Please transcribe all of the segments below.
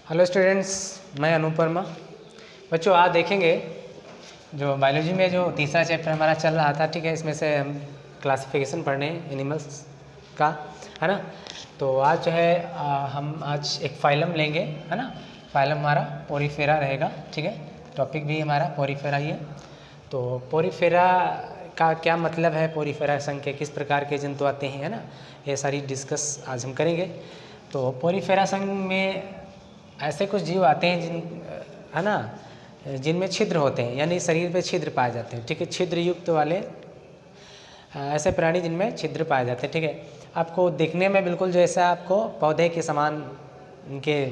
Hello students, मैं अनूप वर्मा। बच्चों आज देखेंगे जो बायोलॉजी में जो तीसरा चैप्टर हमारा चल रहा था, ठीक है। इसमें से हम क्लासिफिकेशन पढ़ने एनिमल्स का, है ना। तो आज जो है हम आज एक फाइलम लेंगे, है ना। फाइलम हमारा पोरीफेरा रहेगा, ठीक है। टॉपिक भी हमारा पोरीफेरा ही है। तो पोरीफेरा का क्या मतलब है, पोरीफेरा संघ के किस प्रकार के जंतु आते हैं, है ना। ये सारी डिस्कस आज हम करेंगे। तो पोरीफेरा संघ में ऐसे कुछ जीव आते हैं है ना, जिनमें छिद्र होते हैं, यानी शरीर पे छिद्र पाए जाते हैं, ठीक है। छिद्र युक्त वाले ऐसे प्राणी जिनमें छिद्र पाए जाते हैं, ठीक है। आपको दिखने में बिल्कुल जैसा आपको पौधे के समान इनके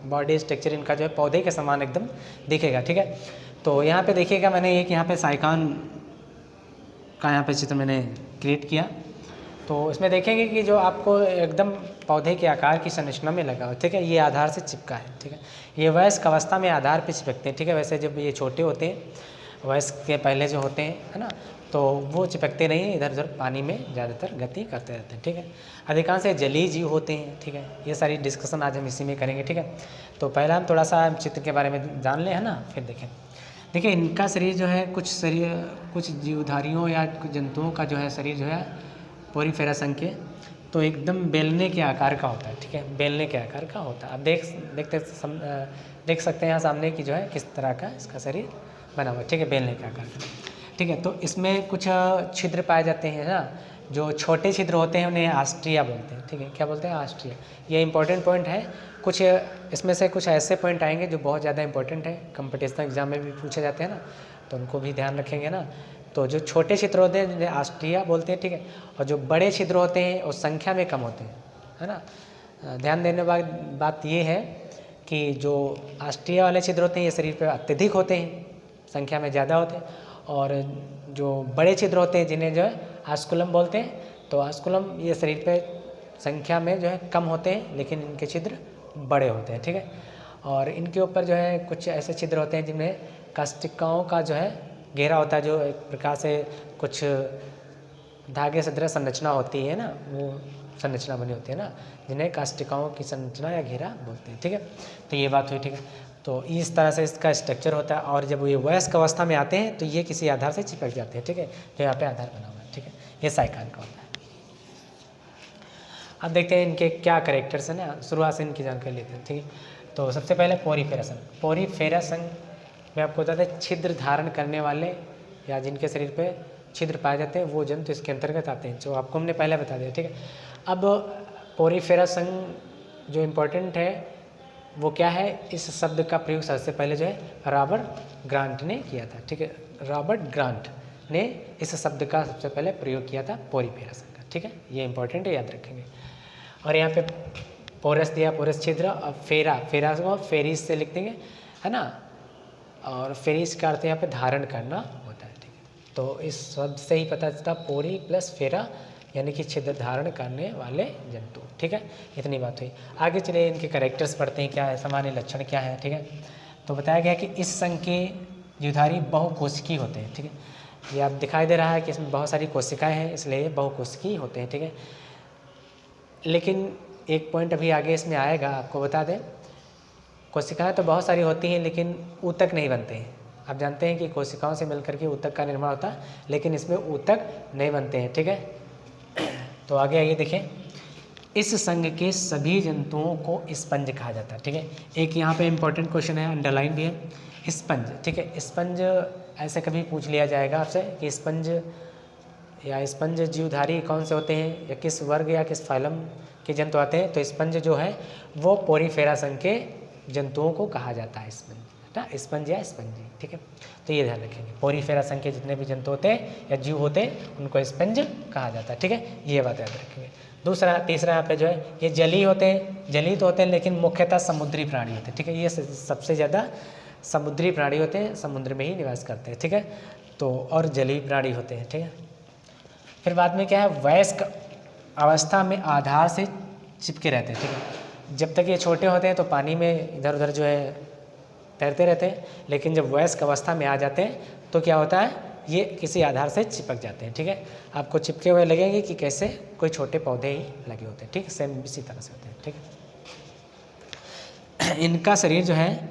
बॉडी स्ट्रक्चर इनका जो है पौधे के समान एकदम दिखेगा, ठीक है। तो यहाँ पे देखिएगा, मैंने एक यहाँ पे साइकान का यहाँ पे चित्र मैंने क्रिएट किया। तो इसमें देखेंगे कि जो आपको एकदम पौधे के आकार की संरचना में लगा हो, ठीक है। ये आधार से चिपका है, ठीक है। ये वयस्क अवस्था में आधार पे चिपकते हैं, ठीक है। वैसे जब ये छोटे होते हैं, वयस्क के पहले जो होते हैं, है ना, तो वो चिपकते नहीं हैं, इधर उधर पानी में ज़्यादातर गति करते रहते हैं, ठीक है। अधिकांश जलीय जीव होते हैं, ठीक है। ये सारी डिस्कशन आज हम इसी में करेंगे, ठीक है। तो पहला हम थोड़ा सा चित्र के बारे में जान लें, है ना, फिर देखें। देखिए इनका शरीर जो है कुछ जीवधारियों या कुछ जंतुओं का जो है शरीर जो है पोरीफेरा संघ के तो एकदम बेलने के आकार का होता है, ठीक है। बेलने के आकार का होता है। आप देख सकते हैं यहाँ सामने की जो है किस तरह का इसका शरीर बना हुआ है, ठीक है, बेलने के आकार का, ठीक है। तो इसमें कुछ छिद्र पाए जाते हैं ना, जो छोटे छिद्र होते हैं उन्हें आस्ट्रिया बोलते हैं, ठीक है। क्या बोलते हैं? आस्ट्रिया। ये इंपॉर्टेंट पॉइंट है। कुछ इसमें से कुछ ऐसे पॉइंट आएंगे जो बहुत ज़्यादा इंपॉर्टेंट है, कंपटीशन एग्जाम में भी पूछे जाते हैं ना, तो उनको भी ध्यान रखेंगे ना। तो जो छोटे छिद्र होते हैं जिन्हें आस्ट्रिया बोलते हैं, ठीक है। और जो बड़े छिद्र होते हैं वो संख्या में कम होते हैं, है ना। ध्यान देने वाली बात ये है कि जो आस्ट्रिया वाले छिद्र होते हैं ये शरीर पर अत्यधिक होते हैं, संख्या में ज़्यादा होते हैं। और जो बड़े छिद्र होते हैं जिन्हें जो है आस्कुलम बोलते हैं, तो आस्कुलम ये शरीर पे संख्या में जो है कम होते हैं, लेकिन इनके छिद्र बड़े होते हैं, ठीक है। और इनके ऊपर जो है कुछ ऐसे छिद्र होते हैं जिनमें काष्ठिकाओं का जो है घेरा होता है, जो एक प्रकार से कुछ धागे सदृश संरचना होती है ना, वो संरचना बनी होती है ना, जिन्हें काष्ठिकाओं की संरचना या घेरा बोलते हैं, ठीक है। तो ये बात हुई, ठीक है। तो इस तरह से इसका स्ट्रक्चर होता है। और जब ये वयस्क अवस्था में आते हैं तो ये किसी आधार से चिपक जाते हैं, ठीक है, जो यहाँ पे आधार बना हुआ है, ठीक है। ये साइकान का होता है। अब देखते हैं इनके क्या कैरेक्टर्स हैं ना, शुरुआत से इनकी जानकारी लेते हैं, ठीक है। तो सबसे पहले पोरीफेरा संघ। पोरीफेरा संघ में आपको बता दें छिद्र धारण करने वाले या जिनके शरीर पे छिद्र पाए जाते हैं वो जंतु इसके अंतर्गत आते हैं, जो आपको हमने पहले बता दिया, ठीक है। अब पोरीफेरा संघ जो इम्पोर्टेंट है वो क्या है, इस शब्द का प्रयोग सबसे पहले जो है रॉबर्ट ग्रांट ने किया था, ठीक है। रॉबर्ट ग्रांट ने इस शब्द का सबसे पहले प्रयोग किया था पोरीफेरा संघ का, ठीक है। ये इंपॉर्टेंट है, याद रखेंगे। और यहाँ पे पोरस दिया, पोरस छिद्र। और फेरा को फेरिस से लिख देंगे, है ना। और फेरिस का अर्थ यहाँ पे धारण करना होता है, ठीक है। तो इस शब्द से ही पता चलता पोरी प्लस फेरा यानी कि छिद्र धारण करने वाले जंतु, ठीक है। इतनी बात हुई। आगे चलिए इनके कैरेक्टर्स पढ़ते हैं, क्या है, सामान्य लक्षण क्या है, ठीक है। तो बताया गया कि इस संघ के जीवधारी बहुकोशिकीय होते हैं, ठीक है। ये आप दिखाई दे रहा है कि इसमें बहुत सारी कोशिकाएं हैं, इसलिए ये बहुकोशिकीय होते हैं, ठीक है। लेकिन एक पॉइंट अभी आगे इसमें आएगा, आपको बता दें, कोशिकाएं तो बहुत सारी होती हैं लेकिन ऊतक नहीं बनते हैं। आप जानते हैं कि कोशिकाओं से मिलकर के ऊतक का निर्माण होता है, लेकिन इसमें ऊतक नहीं बनते हैं, ठीक है। तो आगे आइए देखें, इस संघ के सभी जंतुओं को स्पंज कहा जाता है, ठीक है। एक यहाँ पे इंपॉर्टेंट क्वेश्चन है, अंडरलाइन भी है, स्पंज, ठीक है। स्पंज ऐसे कभी पूछ लिया जाएगा आपसे कि स्पंज या स्पंज जीवधारी कौन से होते हैं या किस वर्ग या किस फाइलम के जंतु आते हैं, तो स्पंज जो है वो पोरीफेरा संघ के जंतुओं को कहा जाता है, स्पंज ना, स्पंज या स्पंजी, ठीक है। तो ये ध्यान रखेंगे, पोरीफेरा संघ के जितने भी जंतु होते हैं या जीव होते हैं उनको स्पंज कहा जाता है, ठीक है। ये बात याद रखेंगे। तीसरा यहाँ पे जो है ये जलीय होते हैं, जलीय तो होते हैं लेकिन मुख्यतः समुद्री प्राणी होते हैं, ठीक है। ये सबसे ज़्यादा समुद्री प्राणी होते हैं, समुद्र में ही निवास करते हैं, ठीक है। तो और जलीय प्राणी होते हैं, ठीक है। फिर बाद में क्या है, वयस्क अवस्था में आधार से चिपके रहते हैं, ठीक है। जब तक ये छोटे होते हैं तो पानी में इधर उधर जो है तैरते रहते हैं, लेकिन जब वयस्क अवस्था में आ जाते हैं तो क्या होता है, ये किसी आधार से चिपक जाते हैं, ठीक है। आपको चिपके हुए लगेंगे कि कैसे कोई छोटे पौधे ही लगे होते हैं, ठीक है। सेम इसी तरह से होते हैं, ठीक है। इनका शरीर जो है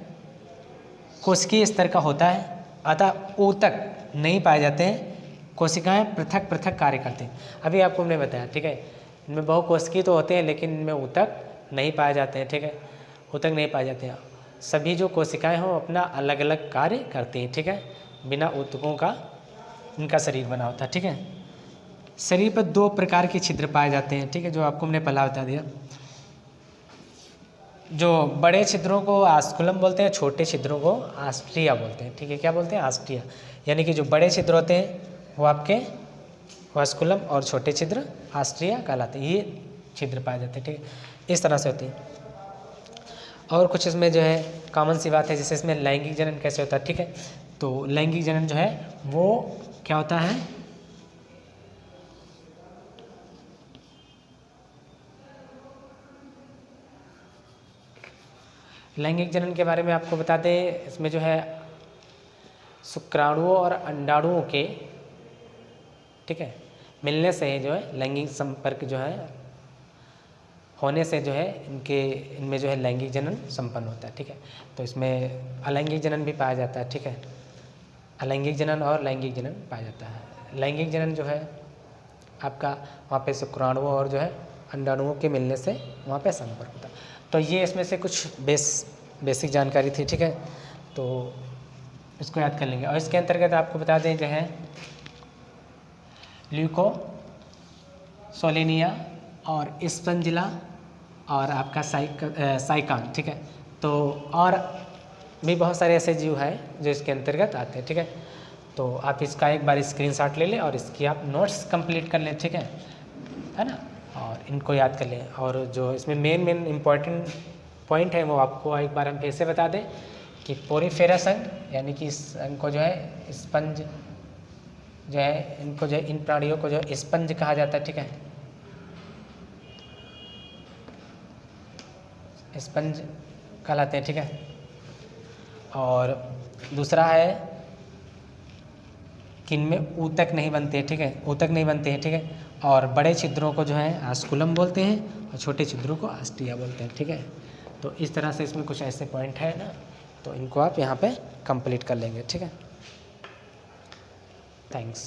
कोशिकीय स्तर का होता है, अतः ऊतक नहीं पाए जाते हैं। कोशिकाएं पृथक पृथक कार्य करती हैं। अभी आपको हमने बताया, ठीक है, इनमें बहुकोशिकीय तो होते हैं लेकिन इनमें ऊतक नहीं पाए जाते हैं, ठीक है, ऊतक नहीं पाए जाते हैं। सभी जो कोशिकाएं हों अपना अलग अलग कार्य करती हैं, ठीक है, बिना ऊतकों का इनका शरीर बना होता है, ठीक है। शरीर पर 2 प्रकार के छिद्र पाए जाते हैं, ठीक है, जो आपको हमने पहला बता दिया। जो बड़े छिद्रों को आस्कुलम बोलते हैं, छोटे छिद्रों को आस्ट्रिया बोलते हैं, ठीक है, क्या बोलते हैं, आस्ट्रिया। यानी कि जो बड़े छिद्र होते हैं वो आपके वास्कुलम और छोटे छिद्र आस्ट्रिया कहलाते हैं। ये छिद्र पाए जाते हैं, ठीक है, इस तरह से होती है। और कुछ इसमें जो है कॉमन सी बात है, जैसे इसमें लैंगिक जनन कैसे होता है, ठीक है। तो लैंगिक जनन जो है वो क्या होता है, लैंगिक जनन के बारे में आपको बता दें, इसमें जो है शुक्राणुओं और अंडाणुओं के, ठीक है, मिलने से जो है लैंगिक संपर्क जो है होने से जो है इनमें जो है लैंगिक जनन संपन्न होता है, ठीक है। तो इसमें अलैंगिक जनन भी पाया जाता है, ठीक है, अलैंगिक जनन और लैंगिक जनन पाया जाता है। लैंगिक जनन जो है आपका वहाँ पे शुक्राणुओं और जो है अंडाणुओं के मिलने से वहाँ पे संपर्क होता है। तो ये इसमें से कुछ बेसिक जानकारी थी, ठीक है, तो इसको याद कर लेंगे। और इसके अंतर्गत आपको बता दें जो है ल्यूकोसोलेनिया और स्पंजिला और आपका साइकान, ठीक है। तो और भी बहुत सारे ऐसे जीव हैं जो इसके अंतर्गत आते हैं, ठीक है। तो आप इसका एक बार स्क्रीनशॉट ले लें और इसकी आप नोट्स कंप्लीट कर लें, ठीक है ना, और इनको याद कर लें। और जो इसमें मेन इम्पॉर्टेंट पॉइंट है वो आपको एक बार हम फिर से बता दें कि पोरीफेरस अंग, यानी कि इस अंग को जो है स्पंज जो है, इनको जो है इन प्राणियों को जो स्पंज कहा जाता है, ठीक है, स्पंज कहलाते हैं, ठीक है। और दूसरा है कि इनमें ऊतक नहीं बनते, ठीक है, ऊतक नहीं बनते हैं, ठीक है। और बड़े छिद्रों को जो है आस्कुलम बोलते हैं और छोटे छिद्रों को आस्ट्रिया बोलते हैं, ठीक है। तो इस तरह से इसमें कुछ ऐसे पॉइंट है ना, तो इनको आप यहाँ पे कंप्लीट कर लेंगे, ठीक है। थैंक्स।